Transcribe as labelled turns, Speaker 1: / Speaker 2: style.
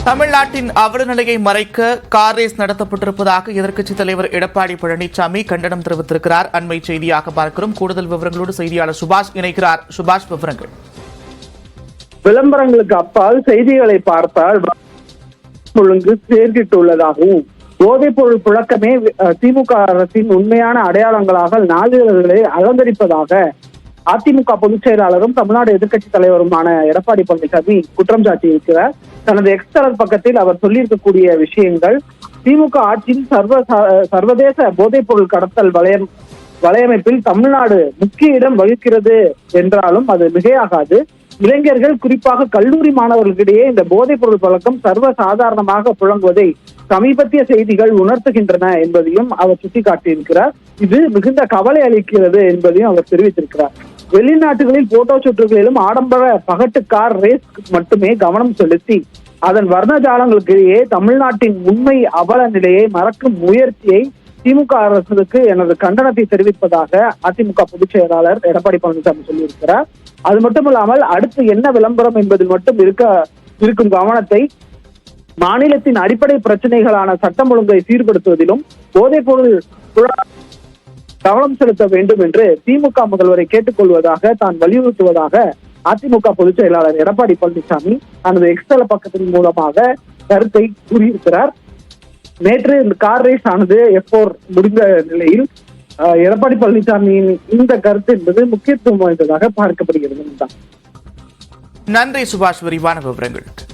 Speaker 1: தமிழ்நாட்டின் அவல நிலையை மறைக்க கார் ரேஸ் நடத்தப்பட்டிருப்பதாக எதிர்க்கட்சித் தலைவர் எடப்பாடி பழனிசாமி கண்டனம் தெரிவித்திருக்கிறார். அண்மை செய்தியாக பார்க்கிறோம். கூடுதல் விவரங்களோடு செய்தியாளர் சுபாஷ் இணைக்கிறார். சுபாஷ், விவரங்கள்.
Speaker 2: விளம்பரங்களுக்கு அப்பால் செய்திகளை பார்த்தால் ஒழுங்கு சேர்க்கிட்டுள்ளதாகவும் போதைப் பொருள் புழக்கமே திமுக அரசின் உண்மையான அடையாளங்களாக நாளிதழ்களை அலங்கரிப்பதாக அதிமுக பொதுச் செயலாளரும் தமிழ்நாடு எதிர்க்கட்சித் தலைவருமான எடப்பாடி பழனிசாமி குற்றம் சாட்டியிருக்கிறார். தனது எக்ஸ்தலர் பக்கத்தில் அவர் சொல்லியிருக்கக்கூடிய விஷயங்கள் திமுக ஆட்சியின் சர்வதேச போதைப் பொருள் கடத்தல் வலையமைப்பில் தமிழ்நாடு முக்கிய இடம் வகிக்கிறது என்றாலும் அது மிகையாகாது. இளைஞர்கள், குறிப்பாக கல்லூரி மாணவர்களிடையே இந்த போதைப் பொருள் பழக்கம் சர்வ சாதாரணமாக புழங்குவதை சமீபத்திய செய்திகள் உணர்த்துகின்றன என்பதையும் அவர் சுட்டிக்காட்டியிருக்கிறார். இது மிகுந்த கவலை அளிக்கிறது என்பதையும் அவர் தெரிவித்திருக்கிறார். வெளிநாட்டுகளில் போட்டோ சுற்றுகளிலும் ஆடம்பர பகட்டு கார் ரேஸ் மட்டுமே கவனம் செலுத்தி அதன் வர்ணஜாலங்களுக்கிடையே தமிழ்நாட்டின் உண்மை அவல நிலையை மறக்கும் முயற்சியை திமுக அரசுக்கு எனது கண்டனத்தை தெரிவிப்பதாக அதிமுக பொதுச் செயலாளர் எடப்பாடி பழனிசாமி சொல்லியிருக்கிறார். அது மட்டுமல்லாமல் அடுத்து என்ன விளம்பரம் என்பதில் மட்டும் இருக்கும் கவனத்தை மாநிலத்தின் அடிப்படை பிரச்சனைகளான சட்டம் ஒழுங்கை சீர்படுத்துவதிலும் போதைப் பொருள் கவனம் செலுத்த வேண்டும் என்று திமுக முதல்வரை கேட்டுக்கொள்வதாக தான் வலியுறுத்துவதாக அதிமுக பொதுச் செயலாளர் எடப்பாடி பழனிசாமி தனது எக்ஸ்தல பக்கத்தின் மூலமாக கருத்தை கூறியிருக்கிறார். நேற்று இந்த கார் ரேஸ் ஆனது F4 முடிந்த நிலையில் எடப்பாடி பழனிசாமியின் இந்த கருத்து என்பது முக்கியத்துவம் வாய்ந்ததாக பார்க்கப்படுகிறது.
Speaker 1: நன்றி சுபாஷ், விரிவான விவரங்களுக்கு.